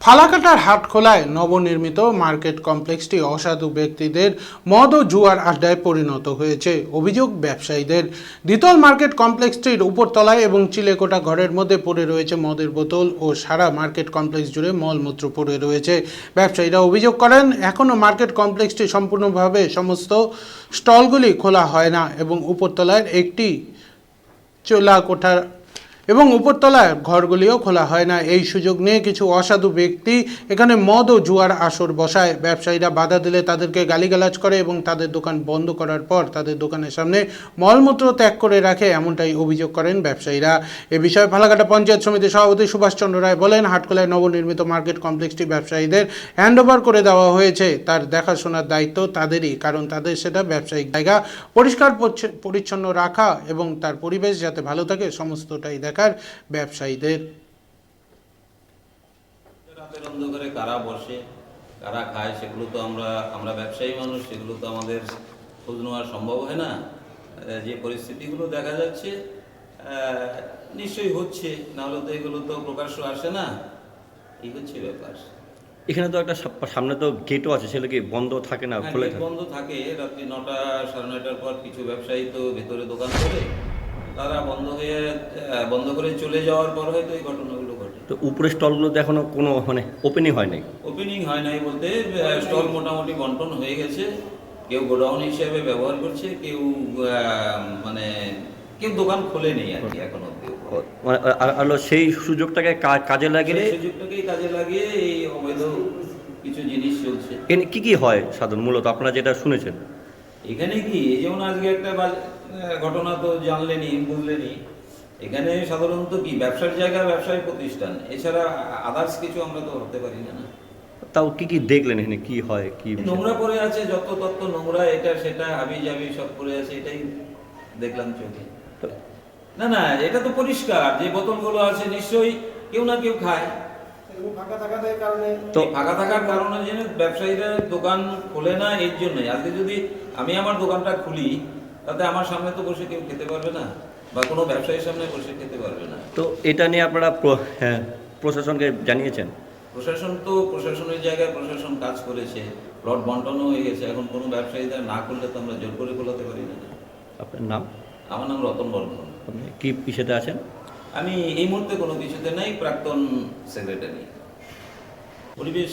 ফালাকাটার হাটখোলায় নবনির্মিত মার্কেট কমপ্লেক্সটি অসাধু ব্যক্তিদের মদ ও জুয়ার আড্ডায় পরিণত হয়েছে। অভিযোগ ব্যবসায়ীদের। দ্বিতল মার্কেট কমপ্লেক্সটির উপরতলায় এবং চিলেকোঠা ঘরের মধ্যে পড়ে রয়েছে মদের বোতল ও সারা মার্কেট কমপ্লেক্স জুড়ে মলমূত্র পড়ে রয়েছে। ব্যবসায়ীরা অভিযোগ করেন, এখনও মার্কেট কমপ্লেক্সটি সম্পূর্ণভাবে সমস্ত স্টলগুলি খোলা হয় না এবং উপরতলায় একটি চিলেকোঠা এবং উপরতলার ঘরগুলিও খোলা হয় না। এই সুযোগ নিয়ে কিছু অসাধু ব্যক্তি এখানে মদ ও জুয়ার আসর বসায়। ব্যবসায়ীরা বাধা দিলে তাদেরকে গালিগালাজ করে এবং তাদের দোকান বন্ধ করার পর তাদের দোকানের সামনে মলমূত্র ত্যাগ করে রাখে, এমনটাই অভিযোগ করেন ব্যবসায়ীরা। এ বিষয়ে ফালাকাটা পঞ্চায়েত সমিতির সভাপতি সুভাষচন্দ্র রায় বলেন, হাটখোলায় নবনির্মিত মার্কেট কমপ্লেক্সটি ব্যবসায়ীদের হ্যান্ডওভার করে দেওয়া হয়েছে। তার দেখাশোনার দায়িত্ব তাদেরই, কারণ তাদের সেটা ব্যবসায়িক জায়গা। পরিষ্কার পরিচ্ছন্ন রাখা এবং তার পরিবেশ যাতে ভালো থাকে সমস্তটাই দেখার ব্যবসায়ীদের। রাতের অন্ধকারে কারা বসে কারা খায় সেগুলো তো আমরা ব্যবসায়ী মানুষ, সেগুলো তো আমাদের খোঁজ নেওয়া সম্ভব হয় না। যে পরিস্থিতিগুলো দেখা যাচ্ছে নিশ্চয়ই হচ্ছে, নাহলে তো এগুলো তো প্রকাশ্য আসে না। এই হচ্ছে ব্যাপার। এখানে তো একটা সামনে তো গেটও আছে, সেটা কি বন্ধ থাকে না? খোলা থাকে? বন্ধ থাকে রাত্রি 9টা 9:30টার পর। কিছু ব্যবসায়ী তো ভেতরে দোকান করে, তারা বন্ধ করে চলে যাওয়ার পর হয়তো এই ঘটনাগুলো ঘটে। তো উপরের স্টলগুলোতে এখনো কোনো ওপেনিং হয় নাই? ওপেনিং হয় নাই বলতে স্টল মোটামুটি বন্টন হয়ে গেছে। কেউ গোডাউন হিসেবে ব্যবহার করছে, কেউ দোকান খোলে নেই আর কি এখন অব্দি। সেই সুযোগটাকে কাজে লাগিয়ে এই অবৈধ কিছু জিনিস চলছে। কি কি হয় সাধারণ মূলত আপনারা যেটা শুনেছেন? এখানে কি এই যেমন আজকে একটা ঘটনা তো বুঝলেনি। এখানে সাধারণত কি ব্যবসার জায়গা, ব্যবসায়ী প্রতিষ্ঠান, এছাড়া আদার্স কিছু আমরা তো হতে পারি না। তাও কি কি দেখলেন এখানে? কি হয়? কি নোংরা পড়ে আছে, যত তত্ত্ব নোংরা, এটা সেটা হাবি জাবি সব পড়ে আছে, এটাই দেখলাম চোখে। না এটা তো পরিষ্কার যে বোতলগুলো আছে নিশ্চয়ই কেউ না কেউ খায়। ফাঁকা থাকার কারণে যে ব্যবসায়ীরা দোকান খোলে না, এর জন্যই। আজকে যদি আমি আমার দোকানটা খুলি, তাতে আমার সামনে তো বসে কেউ খেতে পারবে না, বা কোনো ব্যবসায়ীর সামনে বসে খেতে পারবে না। তো এটা নিয়ে আপনারা প্রশাসনকে জানিয়েছেন? প্রশাসনের জায়গায় প্রশাসন কাজ করেছে, প্লট বন্টনও হয়ে গেছে। এখন কোনো ব্যবসায়ীরা না করলে তো আমরা জোর করে খোলাতে পারি না। আপনার নাম? আমার নাম রতন বর্মন। আপনি কি বিষয়তে আছেন? আমি এই মুহূর্তে কোনো কিছুতে নেই, প্রাক্তন সেক্রেটারি। পরিবেশ